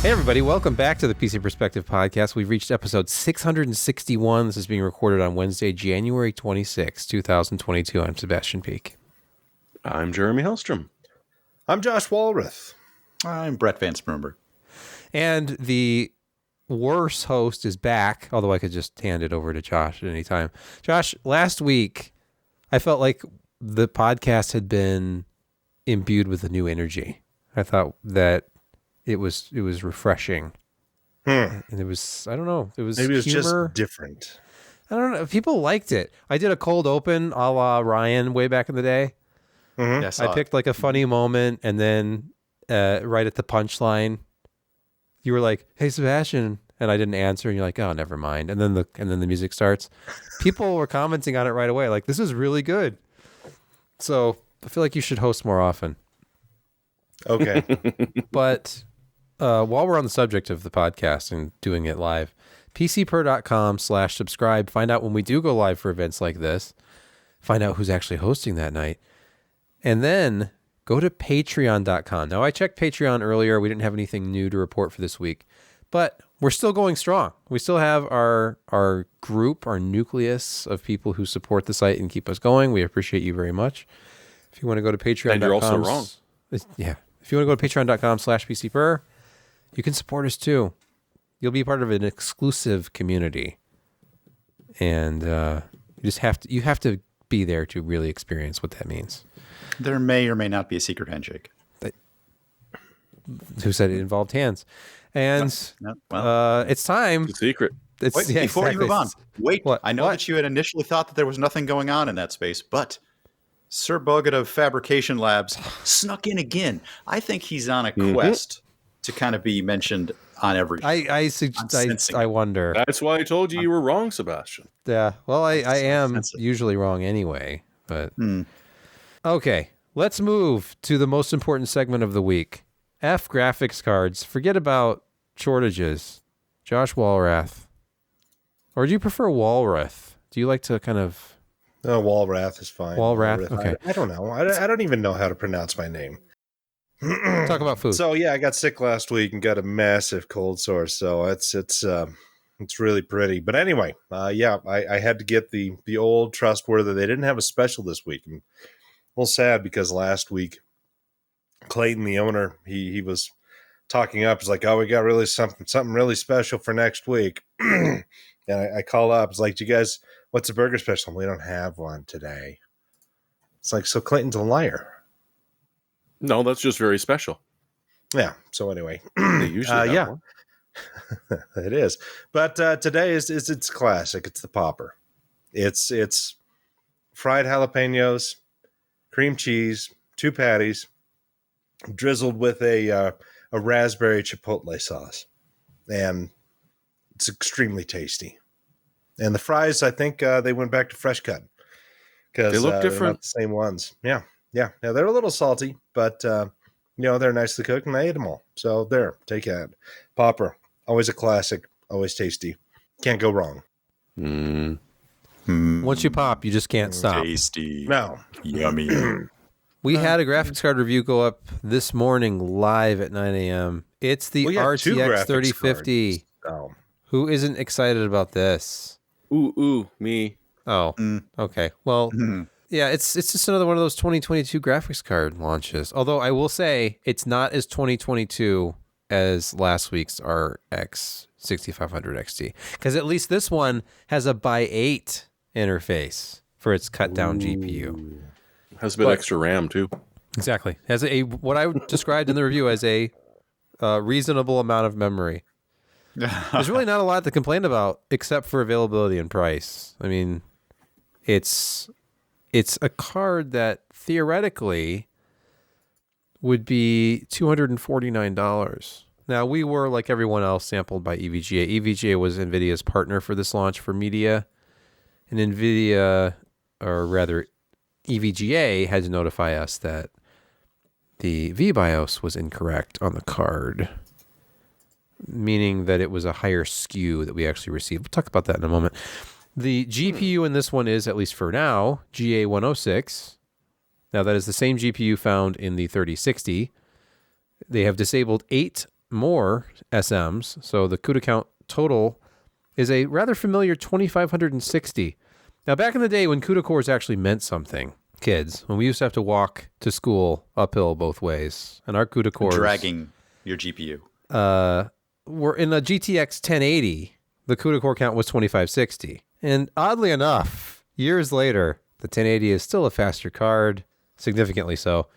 Hey everybody, welcome back to the PC Perspective Podcast. We've reached episode 661. This is being recorded on Wednesday, January 26, 2022. I'm Sebastian Peak. I'm Jeremy Hellstrom. I'm Josh Walrath. I'm Brett Van Smurber. And the worse host is back, although I could just hand it over to Josh at any time. Josh, last week, I felt like the podcast had been imbued with a new energy. I thought that it was refreshing. And it was, I don't know, it was maybe it was humor. Just different. I don't know. People liked it. I did a cold open a la Ryan way back in the day. Mm-hmm. Yeah, I picked like a funny moment, and then right at the punchline, you were like, "Hey, Sebastian," and I didn't answer, and you're like, "Oh, never mind." And then the music starts. People were commenting on it right away, like, "This is really good." So I feel like you should host more often. Okay. But while we're on the subject of the podcast and doing it live, pcper.com/subscribe. Find out when we do go live for events like this. Find out who's actually hosting that night. And then go to patreon.com. Now, I checked Patreon earlier. We didn't have anything new to report for this week, but we're still going strong. We still have our group, our nucleus of people who support the site and keep us going. We appreciate you very much. If you want to go to patreon.com. And you're also wrong. Yeah. If you want to go to patreon.com/PCPer, you can support us too. You'll be part of an exclusive community. And you have to be there to really experience what that means. There may or may not be a secret handshake. Who said it involved hands? And it's time. It's a secret. Wait, before you move on, I know that you had initially thought that there was nothing going on in that space, but Sir Bogut of Fabrication Labs snuck in again. I think he's on a quest to kind of be mentioned on every show. I wonder. That's why I told you were wrong, Sebastian. Yeah. Well, I am usually wrong anyway. But okay, let's move to the most important segment of the week. F graphics cards. Forget about shortages. Josh Walrath. Or do you prefer Walrath? Do you like to kind of... No, Walrath is fine. Walrath? Okay. I don't know. I don't even know how to pronounce my name. Talk about food. So, yeah, I got sick last week and got a massive cold sore. So it's really pretty. But anyway, I had to get the old trustworthy. They didn't have a special this week. I'm a little sad because last week, Clayton, the owner, he was talking up. He's like, "Oh, we got really something really special for next week." And I call up. It's like, "You guys, what's the burger special?" "We don't have one today." It's like, so Clayton's a liar. No, that's just very special. Yeah. So anyway, They usually have one. It is. But today is it's classic. It's the Popper. It's fried jalapenos, cream cheese, 2 patties, drizzled with a raspberry chipotle sauce, and it's extremely tasty. And the fries, I think they went back to fresh cut because they look different. They're not the same ones. Yeah. They're a little salty, but they're nicely cooked, and I ate them all. So there, take that. Popper, always a classic, always tasty. Can't go wrong. Once you pop, you just can't stop. Tasty. No. Yummy. We had a graphics card review go up this morning live at 9 a.m. It's the RTX 3050. Oh. Who isn't excited about this? Ooh, me. Oh, okay. Well, yeah, it's just another one of those 2022 graphics card launches. Although I will say it's not as 2022 as last week's RX 6500 XT. Because at least this one has a by 8 interface for its cut down GPU. Has a bit extra RAM too. Exactly. Has what I described in the review as a reasonable amount of memory. There's really not a lot to complain about except for availability and price. I mean, it's a card that theoretically would be $249. Now, we were, like everyone else, sampled by EVGA. EVGA was NVIDIA's partner for this launch for media. And NVIDIA, or rather EVGA, had to notify us that the VBIOS was incorrect on the card, meaning that it was a higher SKU that we actually received. We'll talk about that in a moment. The GPU in this one is, at least for now, GA106. Now, that is the same GPU found in the 3060. They have disabled 8 more SMs. So the CUDA count total is a rather familiar 2,560. Now, back in the day when CUDA cores actually meant something, kids, when we used to have to walk to school uphill both ways, and our CUDA cores... Dragging your GPU. Were in a GTX 1080, the CUDA core count was 2,560. And oddly enough, years later, the 1080 is still a faster card, significantly so.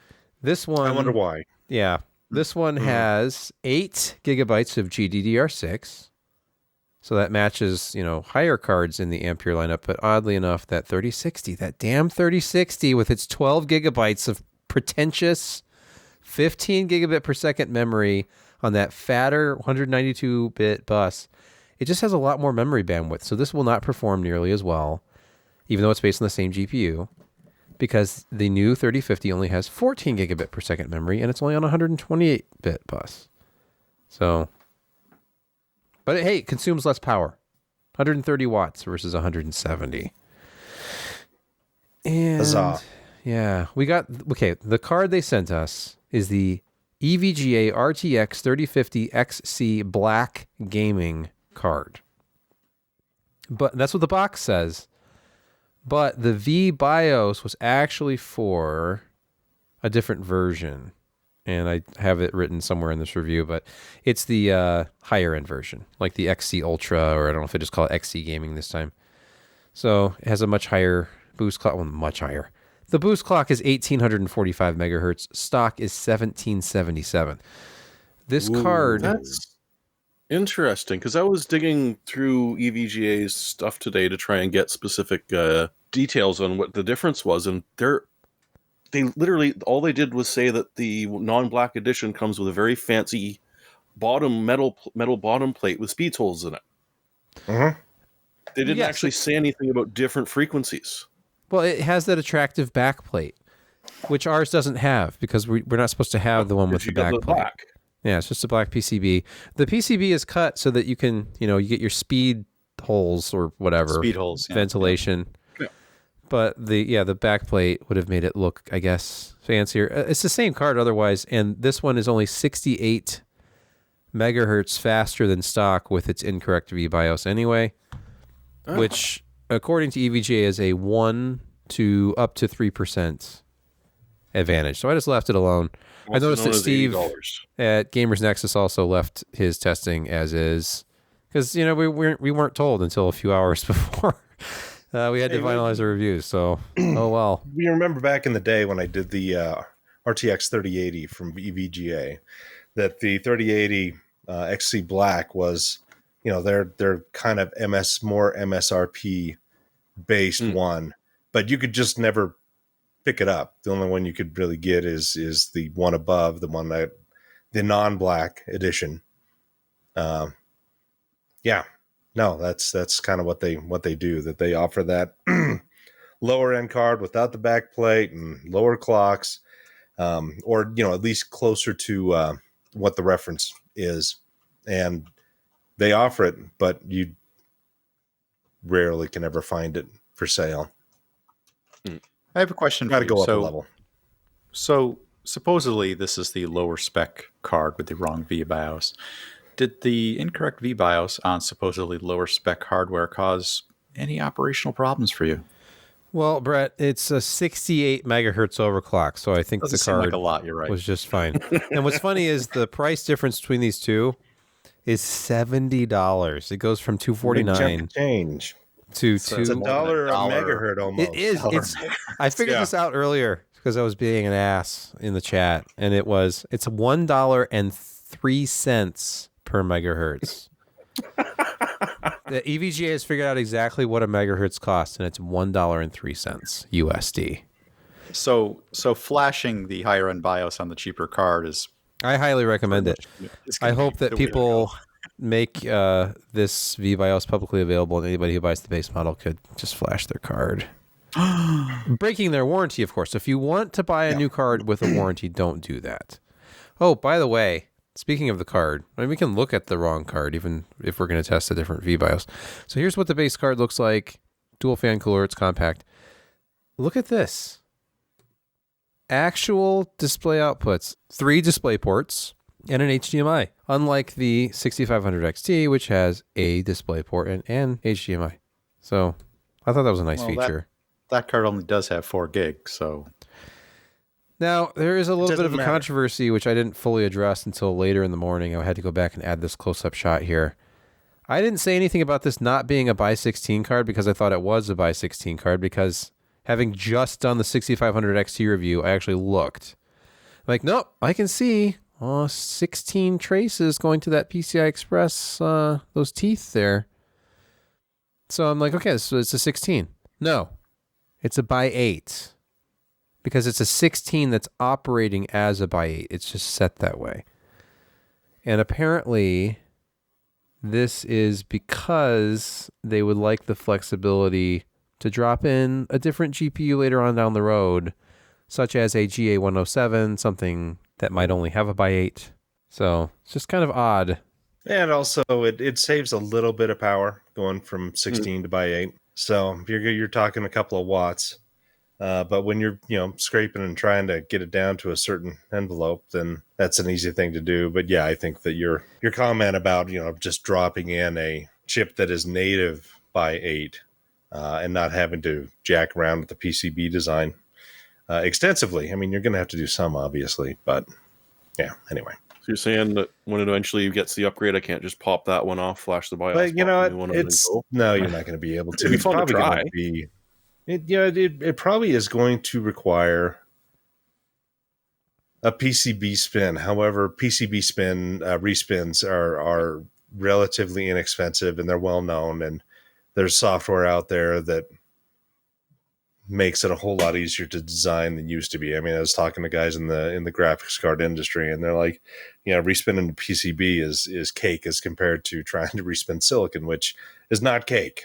This one... I wonder why. Yeah. This one has 8 gigabytes of GDDR6. So that matches, higher cards in the Ampere lineup. But oddly enough, that 3060, that damn 3060 with its 12 gigabytes of pretentious 15 gigabit per second memory on that fatter 192-bit bus, it just has a lot more memory bandwidth. So this will not perform nearly as well, even though it's based on the same GPU, because the new 3050 only has 14 gigabit per second memory, and it's only on a 128-bit bus. So... But hey, it consumes less power. 130 watts versus 170. And Huzzah. Yeah, the card they sent us is the EVGA RTX 3050 XC Black Gaming card. But that's what the box says. But the V-BIOS was actually for a different version. And I have it written somewhere in this review, but it's the higher end version, like the XC Ultra, or I don't know if they just call it XC Gaming this time. So it has a much higher boost clock, much higher. The boost clock is 1,845 megahertz. Stock is 1,777. This card... That's interesting, because I was digging through EVGA's stuff today to try and get specific details on what the difference was, and they literally, all they did was say that the non-black edition comes with a very fancy metal bottom plate with speed holes in it. Mm-hmm. They didn't actually say anything about different frequencies. Well, it has that attractive back plate, which ours doesn't have, because we're not supposed to have the one with the back plate. Black. Yeah, it's just a black PCB. The PCB is cut so that you can, you get your speed holes or whatever. Speed holes. Yeah. Ventilation. Yeah. But the back plate would have made it look, I guess, fancier. It's the same card otherwise, and this one is only 68 megahertz faster than stock with its incorrect V-BIOS anyway, which, according to EVGA, is a 1 to up to 3% advantage. So I just left it alone. I noticed that Steve at Gamers Nexus also left his testing as is, because we weren't told until a few hours before. We had to finalize the reviews, so oh well. You remember back in the day when I did the RTX 3080 from EVGA, that the 3080 XC Black was, they're kind of more MSRP based one, but you could just never pick it up. The only one you could really get is the one above, the non-black edition. Yeah. No, that's kind of what they do, that they offer that lower end card without the back plate and lower clocks, or at least closer to what the reference is, and they offer it, but you rarely can ever find it for sale. I have a question. Got to go up a level. So supposedly this is the lower spec card with the wrong V-BIOS. Did the incorrect V-BIOS on supposedly lower spec hardware cause any operational problems for you? Well, Brett, it's a 68 megahertz overclock, so I think the card like a lot. You're right. Was just fine. And what's funny is the price difference between these two is $70. It goes from $249 change to It's $1 a megahertz almost. It is. I figured this out earlier because I was being an ass in the chat, and it's $1.03 per megahertz. The EVGA has figured out exactly what a megahertz costs, and it's $1.03 USD. So flashing the higher end BIOS on the cheaper card is... I highly recommend it. I hope that people make this V-BIOS publicly available, and anybody who buys the base model could just flash their card. Breaking their warranty, of course. If you want to buy a new card with a warranty, don't do that. Oh, by the way, speaking of the card, we can look at the wrong card, even if we're going to test a different V-BIOS. So here's what the base card looks like. Dual fan cooler, it's compact. Look at this. Actual display outputs. 3 display ports, and an HDMI, unlike the 6500 XT, which has a DisplayPort and HDMI. So I thought that was a nice feature. That card only does have 4 gigs, so... Now, there is a little bit of a controversy, which I didn't fully address until later in the morning. I had to go back and add this close-up shot here. I didn't say anything about this not being a by 16 card because I thought it was a by 16 card, because having just done the 6500 XT review, I actually looked. Like, nope, I can see 16 traces going to that PCI Express, those teeth there. So I'm like, okay, so it's a 16. No, it's a by 8. Because it's a 16 that's operating as a by 8. It's just set that way. And apparently, this is because they would like the flexibility to drop in a different GPU later on down the road, such as a GA107, something that might only have a by 8. So it's just kind of odd. And also, it saves a little bit of power going from 16 to by 8. So you're talking a couple of watts. But when you're, scraping and trying to get it down to a certain envelope, then that's an easy thing to do. But yeah, I think that your comment about, just dropping in a chip that is native by 8 and not having to jack around with the PCB design extensively. I mean, you're going to have to do some, obviously. But yeah, anyway. So you're saying that when it eventually gets the upgrade, I can't just pop that one off, flash the BIOS. But you know what? No, you're not going to be able to. It's probably going to be. It probably is going to require a PCB spin. However, PCB spin respins are relatively inexpensive, and they're well known. And there's software out there that makes it a whole lot easier to design than used to be. I mean, I was talking to guys in the graphics card industry, and they're like, respinning the PCB is cake as compared to trying to respin silicon, which is not cake.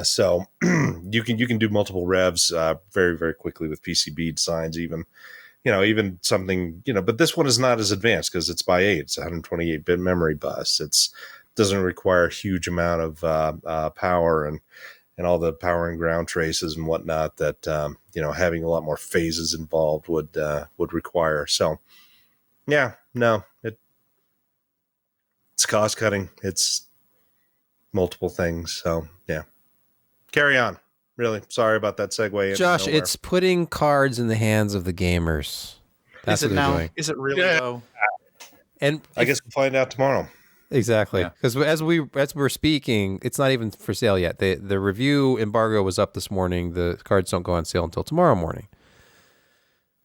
So you can do multiple revs very, very quickly with PCB designs, even something, but this one is not as advanced because it's by 8. It's a 128-bit memory bus. It doesn't require a huge amount of power and all the power and ground traces and whatnot that, having a lot more phases involved would require. So yeah, no, it's cost cutting. It's multiple things. So yeah. Carry on. Really sorry about that segue. Josh, it's putting cards in the hands of the gamers. That's what they're doing. Is it really though? And I guess we'll find out tomorrow. Exactly, because as we're speaking, it's not even for sale yet. The review embargo was up this morning. The cards don't go on sale until tomorrow morning.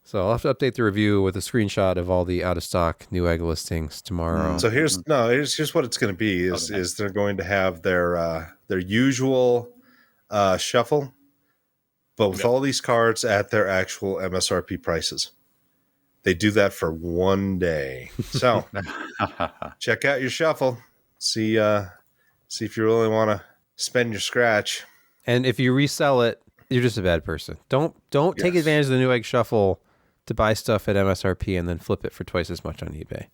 So I'll have to update the review with a screenshot of all the out of stock Newegg listings tomorrow. So here's what it's going to be is they're going to have their usual shuffle, but with all these cards at their actual MSRP prices. They do that for one day. So check out your shuffle. See if you really want to spend your scratch. And if you resell it, you're just a bad person. Don't take advantage of the Newegg shuffle to buy stuff at MSRP and then flip it for twice as much on eBay.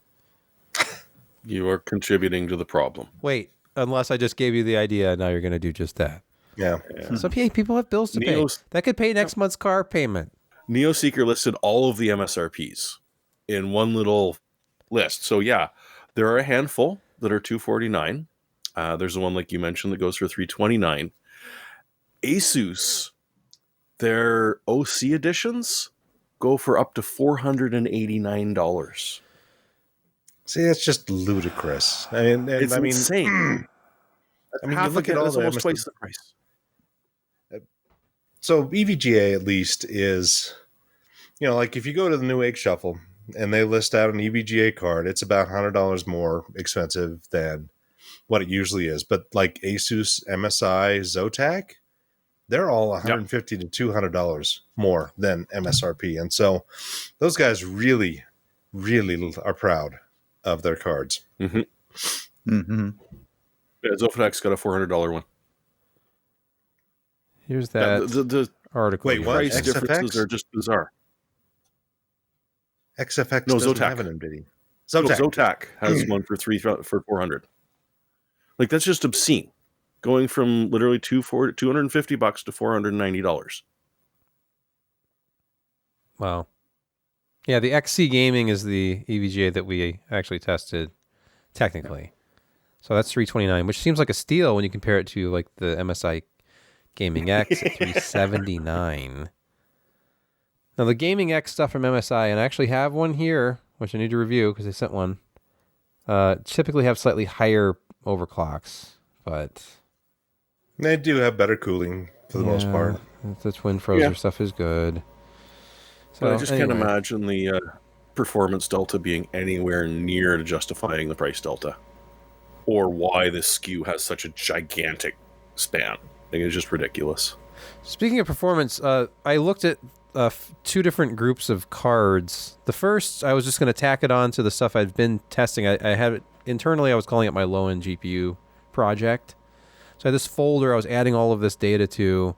You are contributing to the problem. Wait, unless I just gave you the idea, now you're going to do just that. Yeah. Some people have bills to pay. That could pay next month's car payment. NeoSeeker listed all of the MSRPs in one little list. So yeah, there are a handful that are $249. There's the one like you mentioned that goes for $329. Asus, their OC editions go for up to $489. See, that's just ludicrous. It's insane. That's almost twice the price. So EVGA at least is, like if you go to the Newegg Shuffle and they list out an EVGA card, it's about $100 more expensive than what it usually is. But like Asus, MSI, Zotac, they're all $150 to $200 more than MSRP. And so those guys really, really are proud of their cards. Mm-hmm. Mm-hmm. Yeah, Zofac's got a $400 one. Here's that the article. Wait, what? Price differences are just bizarre. XFX doesn't have an NVIDIA. Zotac has one for $400. Like, that's just obscene. Going from literally $250 to $490. Wow. Yeah, the XC Gaming is the EVGA that we actually tested technically. So that's 329, which seems like a steal when you compare it to like the MSI Gaming X at 379. Now the Gaming X stuff from MSI, and I actually have one here, which I need to review because they sent one. Typically have slightly higher overclocks, but they do have better cooling for the most part. The Twin Frozer stuff is good. So but I just can't imagine the performance delta being anywhere near justifying the price delta, or why this SKU has such a gigantic span. I think it's just ridiculous. Speaking of performance, I looked at two different groups of cards. The first, I was just going to tack it on to the stuff I've been testing. I had it internally. I was calling it my low-end GPU project. So I had this folder I was adding all of this data to,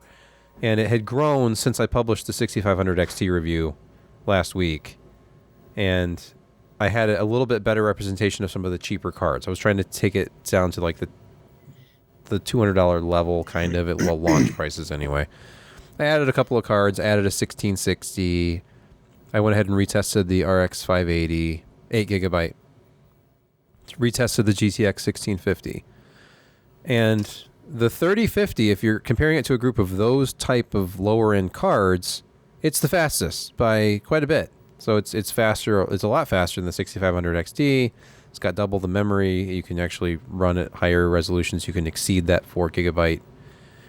and it had grown since I published the 6500 XT review last week. And I had a little bit better representation of some of the cheaper cards. I was trying to take it down to like the $200 level, kind of, at launch prices anyway. I added a couple of cards, added a 1660. I went ahead and retested the RX 580, 8 gigabyte. Retested the GTX 1650. And the 3050, if you're comparing it to a group of those type of lower end cards, it's the fastest by quite a bit. So it's faster. It's a lot faster than the 6500 XT. It's got double the memory. You can actually run at higher resolutions. You can exceed that 4 gigabyte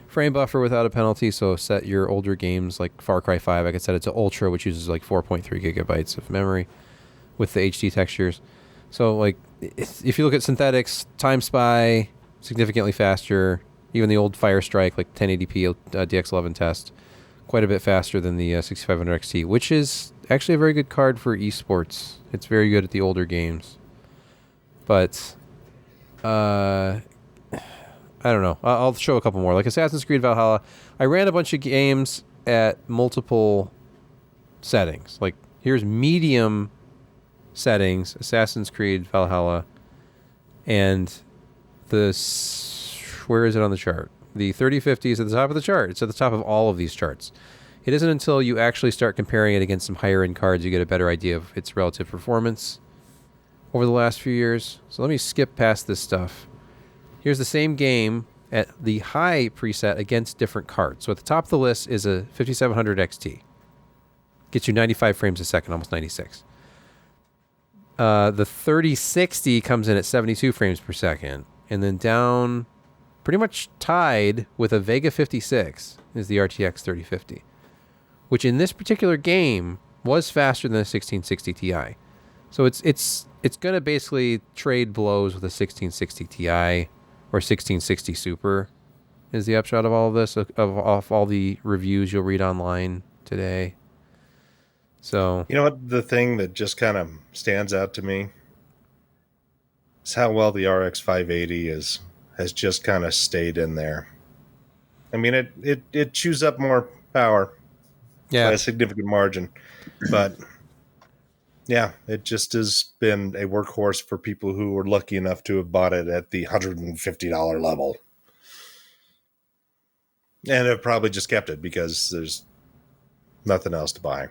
frame buffer without a penalty. So set your older games like Far Cry 5. I could set it to Ultra, which uses like 4.3 gigabytes of memory with the HD textures. So like if you look at synthetics, Time Spy, significantly faster. Even the old Fire Strike, like 1080p DX11 test, quite a bit faster than the 6500 XT, which is actually a very good card for esports. It's very good at the older games. But I don't know. I'll show a couple more. Like Assassin's Creed Valhalla, I ran a bunch of games at multiple settings. Like here's medium settings, Assassin's Creed Valhalla, and where is it on the chart? The 3050 is at the top of the chart. It's at the top of all of these charts. It isn't until you actually start comparing it against some higher end cards you get a better idea of its relative performance over the last few years. So let me skip past this stuff. Here's the same game at the high preset against different cards. So at the top of the list is a 5700 XT. Gets you 95 frames a second, almost 96. The 3060 comes in at 72 frames per second. And then down, pretty much tied with a Vega 56, is the RTX 3050. Which in this particular game was faster than the 1660 Ti. So it's going to basically trade blows with a 1660 Ti or 1660 Super is the upshot of all of this, of all the reviews you'll read online today. So you know what, the thing that just kind of stands out to me is how well the RX 580 has just kind of stayed in there. I mean, it chews up more power by a significant margin, but yeah, it just has been a workhorse for people who were lucky enough to have bought it at the $150 level. And have probably just kept it because there's nothing else to buy.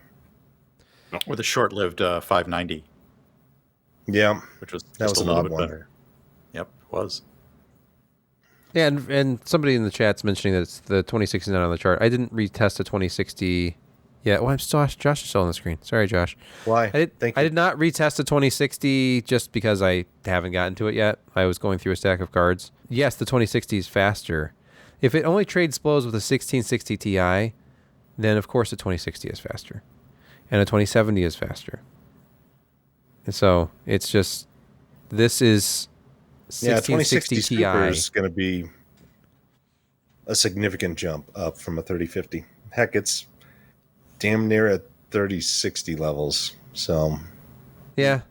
Or the short-lived 590. Yeah. Which was that was a an little odd bit one. better. Yep, it was. Yeah, and somebody in the chat's mentioning that it's the 2060 is not on the chart. I didn't retest the 2060 yet. Well, Josh is still on the screen. Sorry, Josh. Why? I did not retest the 2060 just because I haven't gotten to it yet. I was going through a stack of cards. Yes, the 2060 is faster. If it only trades blows with a 1660 Ti, then of course the 2060 is faster. And a 2070 is faster. And so it's just, this is 1660 Ti. Super is going to be a significant jump up from a 3050. Heck, it's damn near at 3060 levels. So yeah,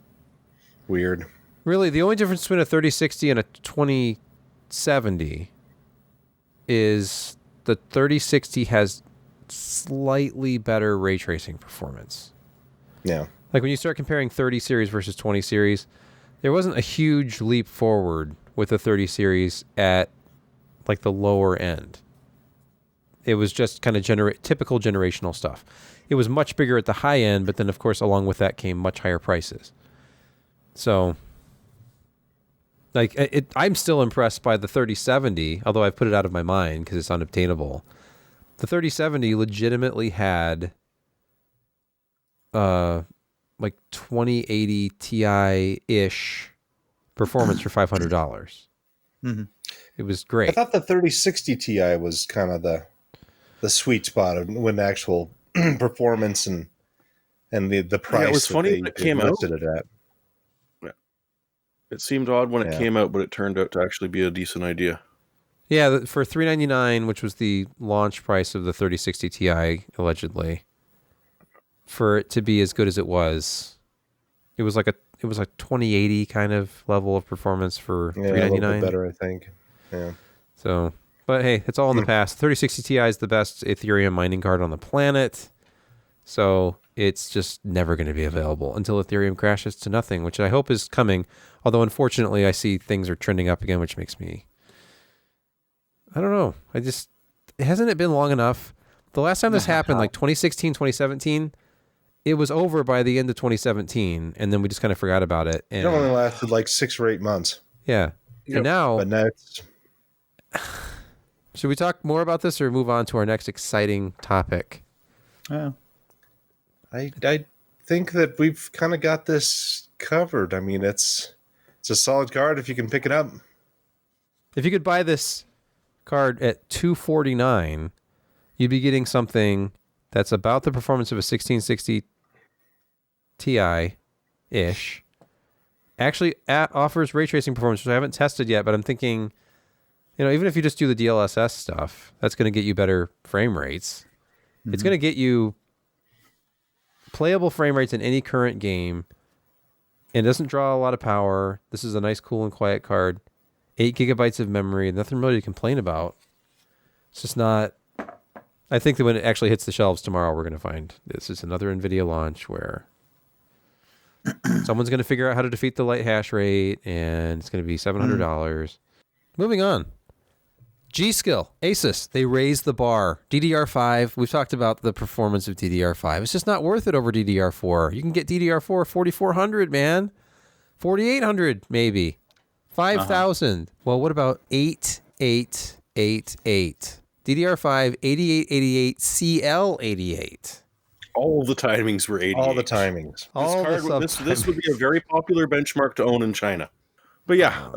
weird. Really, the only difference between a 3060 and a 2070 is the 3060 has slightly better ray tracing performance. Yeah. Like when you start comparing 30 series versus 20 series, there wasn't a huge leap forward with the 30 series at like the lower end. It was just kind of typical generational stuff. it was much bigger at the high end, but then of course along with that came much higher prices. So like I'm still impressed by the 3070, although I've put it out of my mind because it's unobtainable. The 3070 legitimately had like 2080 Ti-ish performance for $500. Mm-hmm. It was great. I thought the 3060 Ti was kind of the sweet spot of when actual performance and the price. Yeah, it was funny when it came out. It at. It seemed odd when it came out, but it turned out to actually be a decent idea. Yeah, for $399, which was the launch price of the 3060 Ti, allegedly, for it to be as good as it was like 2080 kind of level of performance for $399. A little bit better, I think. Yeah. So, but hey, it's all in the past. 3060 Ti is the best Ethereum mining card on the planet. So it's just never going to be available until Ethereum crashes to nothing, which I hope is coming. Although, unfortunately, I see things are trending up again, which makes me... I don't know. Hasn't it been long enough? The last time this happened, like 2016, 2017, it was over by the end of 2017, and then we just kind of forgot about it. And, it only lasted like 6 or 8 months. Yeah. Yep. And now... But now it's... Should we talk more about this or move on to our next exciting topic? Yeah. I think that we've kind of got this covered. I mean, it's a solid card if you can pick it up. If you could buy this card at $249, you'd be getting something that's about the performance of a 1660 Ti-ish. Actually offers ray tracing performance, which I haven't tested yet, but I'm thinking, even if you just do the DLSS stuff, that's going to get you better frame rates. Mm-hmm. It's going to get you playable frame rates in any current game. It doesn't draw a lot of power. This is a nice, cool, and quiet card. 8 gigabytes of memory. Nothing really to complain about. It's just not... I think that when it actually hits the shelves tomorrow, we're going to find this is another NVIDIA launch where someone's going to figure out how to defeat the light hash rate, and it's going to be $700. Moving on. G-Skill, Asus, they raised the bar. DDR5, we've talked about the performance of DDR5. It's just not worth it over DDR4. You can get DDR4 4400, man. 4800, maybe. 5000. Well, what about 8888? DDR5, 8888, CL88. All the timings were 88. All the timings. This would be a very popular benchmark to own in China. But yeah,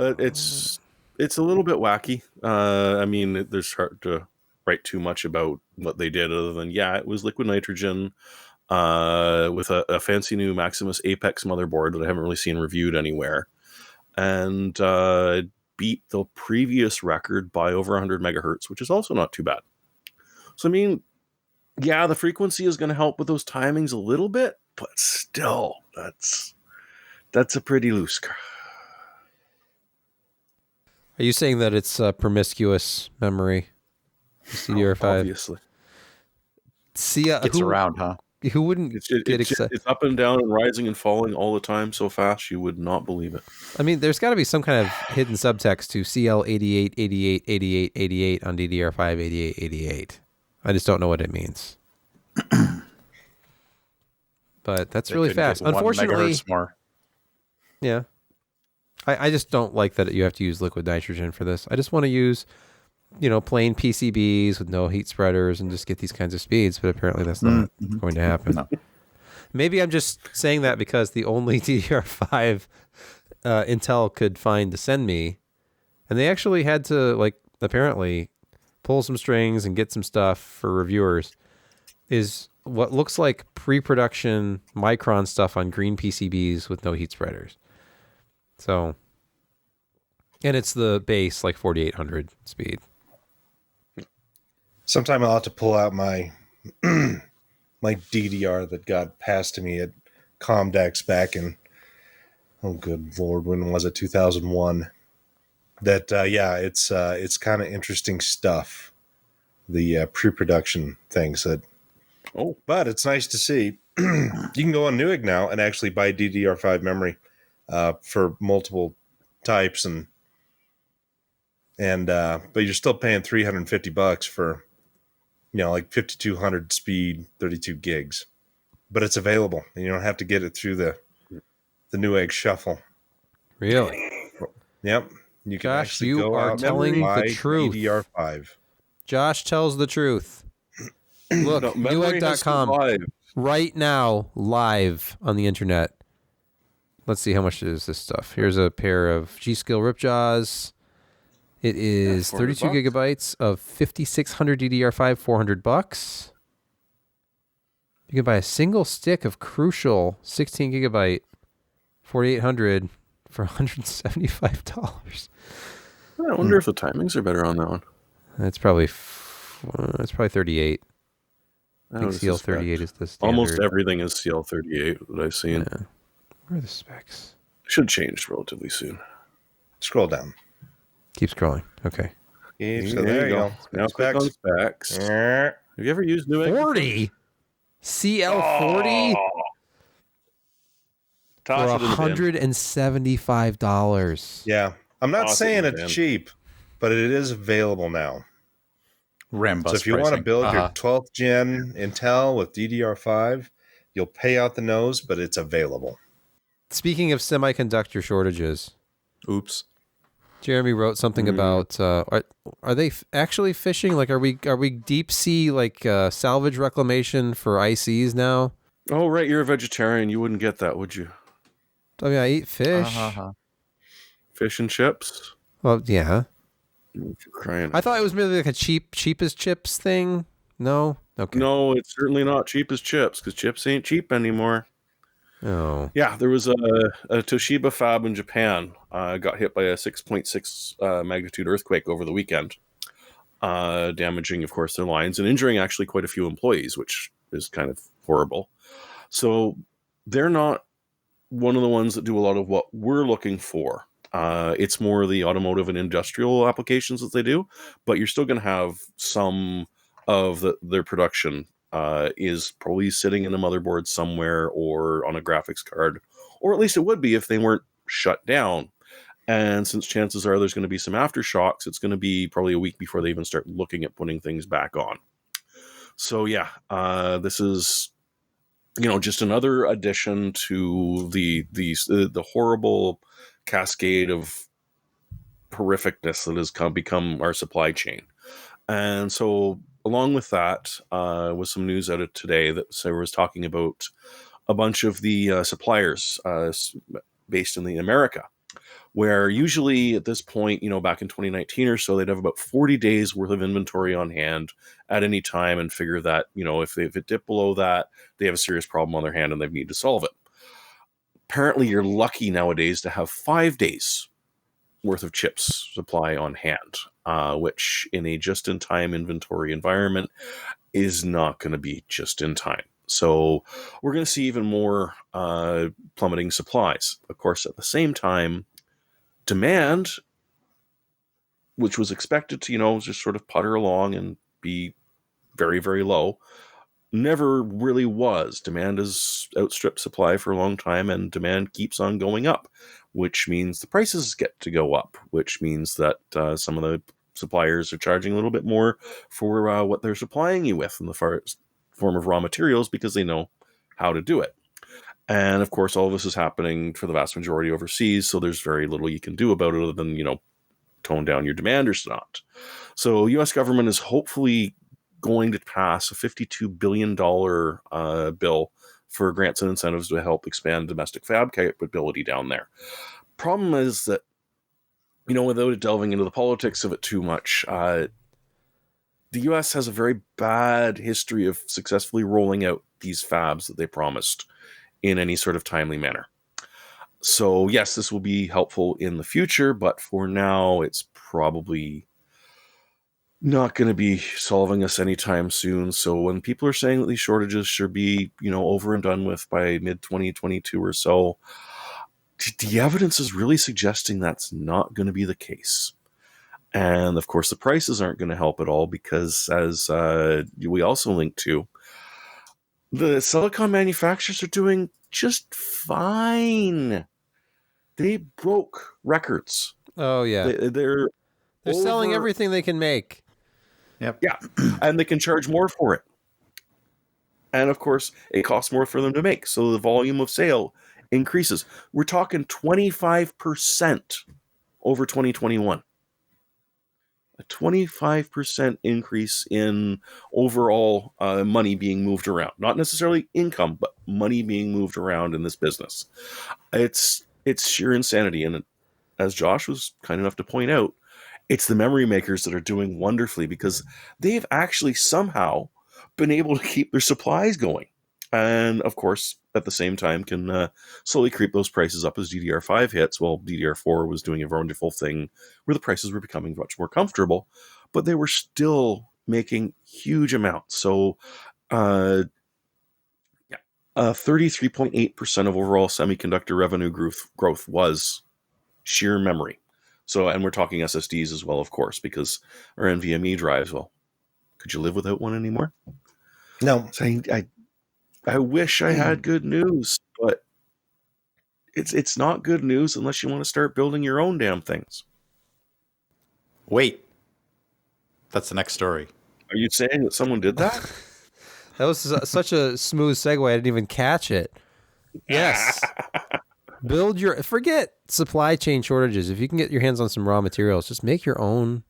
it's a little bit wacky. I mean, there's hard to write too much about what they did other than, it was liquid nitrogen with a fancy new Maximus Apex motherboard that I haven't really seen reviewed anywhere. And beat the previous record by over 100 megahertz, which is also not too bad. So, I mean, the frequency is going to help with those timings a little bit, but still, that's a pretty loose car. Are you saying that it's promiscuous memory? DDR5? Obviously. Gets around, huh? Who wouldn't get excited? It's up and down and rising and falling all the time so fast you would not believe it. I mean, there's got to be some kind of hidden subtext to CL88, 88, 88, 88 on DDR5, 88, 88. I just don't know what it means. But that's really fast. Unfortunately, more. Yeah. I just don't like that you have to use liquid nitrogen for this. I just want to use, plain PCBs with no heat spreaders and just get these kinds of speeds. But apparently that's not going to happen. No. Maybe I'm just saying that because the only DDR5 Intel could find to send me, and they actually had to, apparently pull some strings and get some stuff for reviewers, is what looks like pre-production Micron stuff on green PCBs with no heat spreaders. So, and it's the base 4800 speed. Sometime I'll have to pull out my my DDR that got passed to me at Comdex back in, oh good Lord, when was it? 2001. That it's kind of interesting stuff. The pre-production things that. Oh, but it's nice to see. You can go on Newegg now and actually buy DDR5 memory. For multiple types but you're still paying $350 for like 5200 speed, 32 gigs. But it's available, and you don't have to get it through the Newegg shuffle. Really? Yep. You can Josh, actually you go are out telling and buy the truth. DDR5. Josh tells the truth. Look, No, memory has Newegg.com survived. right now, live on the internet. Let's see how much is this stuff. Here's a pair of G-Skill Ripjaws. It is 32 gigabytes of 5600 DDR5, $400. You can buy a single stick of Crucial 16 gigabyte, 4800 for $175. I wonder if the timings are better on that one. That's probably 38. I think CL38 is the standard. Almost everything is CL38 that I've seen. Yeah. Where are the specs? Should change relatively soon. Scroll down. Keep scrolling. Okay. So there you go. Now click on specs. Have you ever used Newegg? 40? CL40? For $175. Yeah. I'm not saying it's cheap, but it is available now. Rambus so if you want to build your 12th gen Intel with DDR5, you'll pay out the nose, but it's available. Speaking of semiconductor shortages. Oops. Jeremy wrote something about are they actually fishing? Like are we deep sea salvage reclamation for ICs now? Oh right, you're a vegetarian. You wouldn't get that, would you? I mean, I eat fish. Fish and chips. Well, yeah. Crying. I thought it was merely like a cheap as chips thing. No, okay. No, it's certainly not cheap as chips because chips ain't cheap anymore. Oh. Yeah, there was a Toshiba fab in Japan got hit by a 6.6 magnitude earthquake over the weekend, damaging, of course, their lines and injuring actually quite a few employees, which is kind of horrible. So they're not one of the ones that do a lot of what we're looking for. It's more the automotive and industrial applications that they do, but you're still going to have some of their production is probably sitting in a motherboard somewhere or on a graphics card, or at least it would be if they weren't shut down. And since chances are there's going to be some aftershocks, it's going to be probably a week before they even start looking at putting things back on. So yeah, this is just another addition to the horrible cascade of horrificness that has become our supply chain. And so along with that was some news out of today that Sarah was talking about a bunch of the suppliers based in America, where usually at this point, back in 2019 or so, they'd have about 40 days worth of inventory on hand at any time and figure that, if it dipped below that, they have a serious problem on their hand and they need to solve it. Apparently, you're lucky nowadays to have 5 days worth of chips supply on hand, which in a just-in-time inventory environment is not going to be just in time. So we're going to see even more plummeting supplies. Of course, at the same time, demand, which was expected to, just sort of putter along and be very, very low, never really was. Demand has outstripped supply for a long time, and demand keeps on going up, which means the prices get to go up, which means that some of the suppliers are charging a little bit more for what they're supplying you with in the form of raw materials because they know how to do it. And of course, all of this is happening for the vast majority overseas, so there's very little you can do about it other than, tone down your demand or not. So U.S. government is hopefully going to pass a $52 billion bill for grants and incentives to help expand domestic fab capability down there. Problem is that, without delving into the politics of it too much, the U.S. has a very bad history of successfully rolling out these fabs that they promised in any sort of timely manner. So yes, this will be helpful in the future, but for now, it's probably not going to be solving us anytime soon. So when people are saying that these shortages should be, over and done with by mid-2022 or so, the evidence is really suggesting that's not going to be the case. And of course, the prices aren't going to help at all because, as we also linked to, the silicon manufacturers are doing just fine. They broke records. Oh yeah, They're selling everything they can make. Yep. Yeah. And they can charge more for it. And of course, it costs more for them to make. So the volume of sale increases. We're talking 25% over 2021. A 25% increase in overall money being moved around. Not necessarily income, but money being moved around in this business. It's sheer insanity. And as Josh was kind enough to point out, it's the memory makers that are doing wonderfully because they've actually somehow been able to keep their supplies going. And of course, at the same time, can slowly creep those prices up as DDR5 hits. Well, DDR4 was doing a wonderful thing where the prices were becoming much more comfortable, but they were still making huge amounts. So, 33.8% of overall semiconductor revenue growth was sheer memory. So, and we're talking SSDs as well, of course, because our NVMe drives, well, could you live without one anymore? No. So I wish I had good news, but it's not good news unless you want to start building your own damn things. Wait. That's the next story. Are you saying that someone did that? That was such a smooth segue. I didn't even catch it. Yes. Forget supply chain shortages. If you can get your hands on some raw materials, just make your own.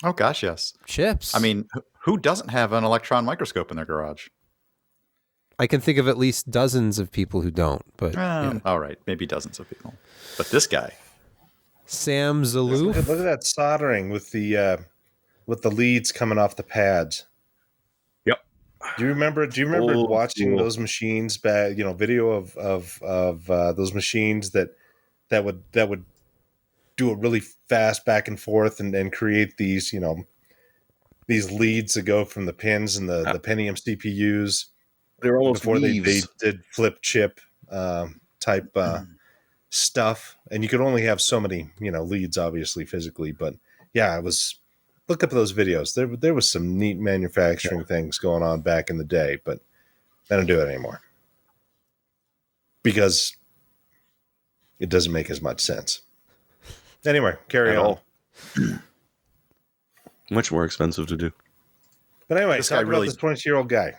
Oh gosh, yes. Chips. I mean, who doesn't have an electron microscope in their garage? I can think of at least dozens of people who don't, but yeah. All right, maybe dozens of people. But this guy, Sam Zaloof. Look at that soldering with the leads coming off the pads. Yep. Do you remember watching those machines back? Video of those machines that would do it really fast back and forth and create these these leads that go from the pins and the Pentium CPUs. They're almost before they weaves. did flip chip type stuff, and you could only have so many leads, obviously physically. But yeah, look up those videos. There was some neat manufacturing things going on back in the day, but I don't do it anymore because it doesn't make as much sense. Anyway, carry on. Much more expensive to do. But anyway, talk about this 22-year-old guy.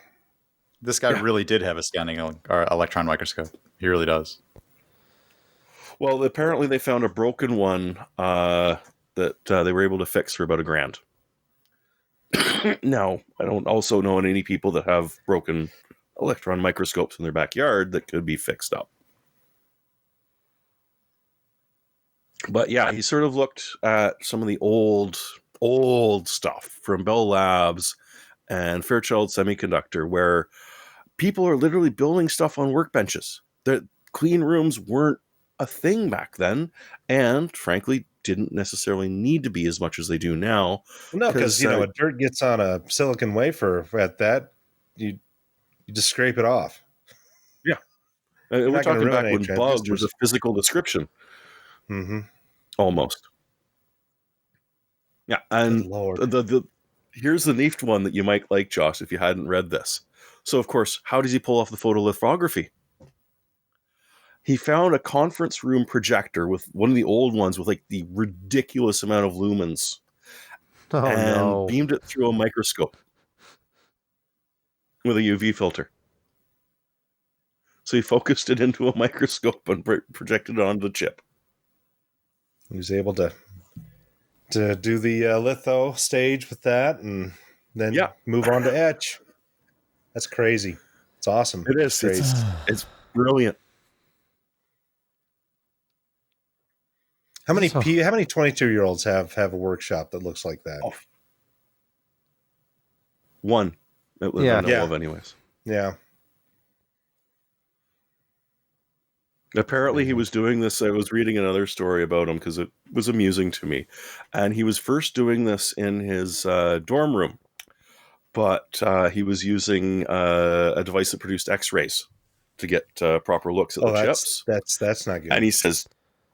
This guy really did have a scanning electron microscope. He really does. Well, apparently they found a broken one that they were able to fix for about $1,000. Now, I don't also know any people that have broken electron microscopes in their backyard that could be fixed up. But yeah, he sort of looked at some of the old stuff from Bell Labs and Fairchild Semiconductor, where people are literally building stuff on workbenches. The clean rooms weren't a thing back then, and frankly, didn't necessarily need to be as much as they do now. No, because a dirt gets on a silicon wafer at that, you just scrape it off. Yeah, we're talking back when bug was a physical description. Mm-hmm. Almost. Yeah, and the here's the neat one that you might like, Josh, if you hadn't read this. So, of course, how does he pull off the photolithography? He found a conference room projector with one of the old ones with like the ridiculous amount of lumens and beamed it through a microscope with a UV filter. So he focused it into a microscope and projected it onto the chip. He was able to do the litho stage with that and then move on to etch. That's crazy. It's awesome. It is. It's brilliant. How many 22-year-olds have a workshop that looks like that? One. That I know of anyways. Yeah. Apparently he was doing this. I was reading another story about him because it was amusing to me. And he was first doing this in his dorm room. But he was using a device that produced X-rays to get proper looks at the chips. That's not good. And he says,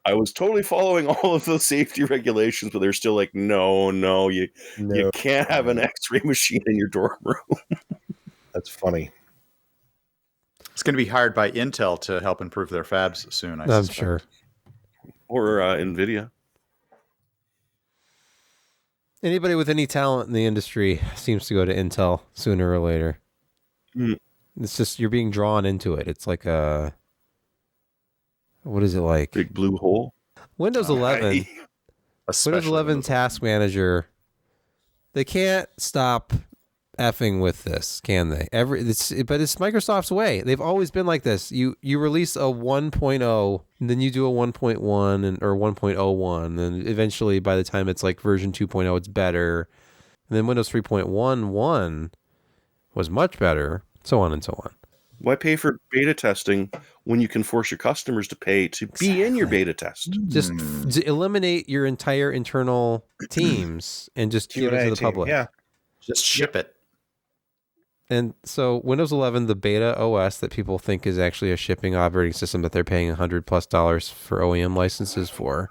I was totally following all of the safety regulations, but they're still like, no, you can't have an X-ray machine in your dorm room. That's funny. It's going to be hired by Intel to help improve their fabs soon, I'm sure. Or NVIDIA. Anybody with any talent in the industry seems to go to Intel sooner or later. Mm. It's just you're being drawn into it. It's like what is it like? Big blue hole. Windows 11. Windows 11 Task Manager. They can't stop effing with this, can they? But it's Microsoft's way. They've always been like this. You release a 1.0, and then you do a 1.1 or 1.01, and eventually by the time it's like version 2.0, it's better. And then Windows 3.11 was much better, so on and so on. Why pay for beta testing when you can force your customers to pay to be in your beta test? Just eliminate your entire internal teams and just give it to the public. Yeah. Just ship it. And so Windows 11, the beta OS that people think is actually a shipping operating system that they're paying $100+ for OEM licenses for,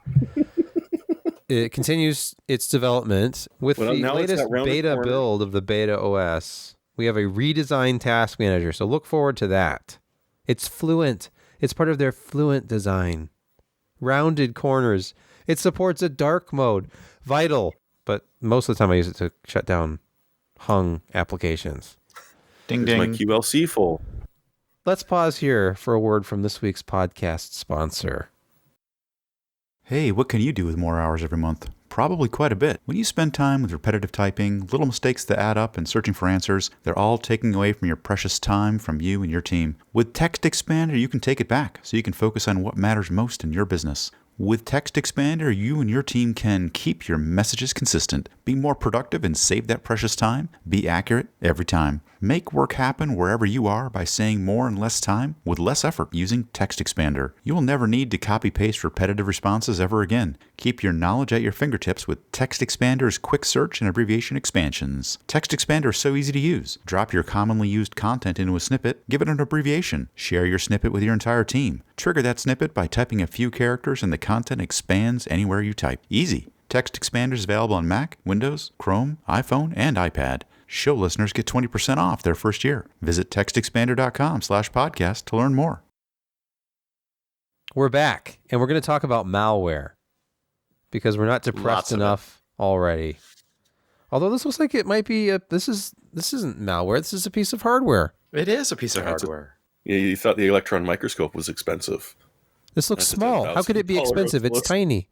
it continues its development with the latest beta build of the beta OS. We have a redesigned task manager, so look forward to that. It's fluent. It's part of their fluent design. Rounded corners. It supports a dark mode. Vital, but most of the time I use it to shut down hung applications. Ding, ding. My QLC full. Let's pause here for a word from this week's podcast sponsor. Hey, what can you do with more hours every month? Probably quite a bit. When you spend time with repetitive typing, little mistakes that add up, and searching for answers, they're all taking away from your precious time from you and your team. With TextExpander, you can take it back so you can focus on what matters most in your business. With TextExpander, you and your team can keep your messages consistent, be more productive and save that precious time, be accurate every time. Make work happen wherever you are by saying more in less time with less effort using TextExpander. You will never need to copy-paste repetitive responses ever again. Keep your knowledge at your fingertips with TextExpander's quick search and abbreviation expansions. TextExpander is so easy to use. Drop your commonly used content into a snippet, give it an abbreviation, share your snippet with your entire team. Trigger that snippet by typing a few characters and the content expands anywhere you type. Easy. TextExpander is available on Mac, Windows, Chrome, iPhone, and iPad. Show listeners get 20% off their first year. Visit textexpander.com/podcast to learn more. We're back, and we're going to talk about malware because we're not depressed enough already. Although this looks like it might be this isn't malware. This is a piece of hardware. It is a piece of hardware. Yeah, you thought the electron microscope was expensive. This looks small. How could it be expensive? It's tiny.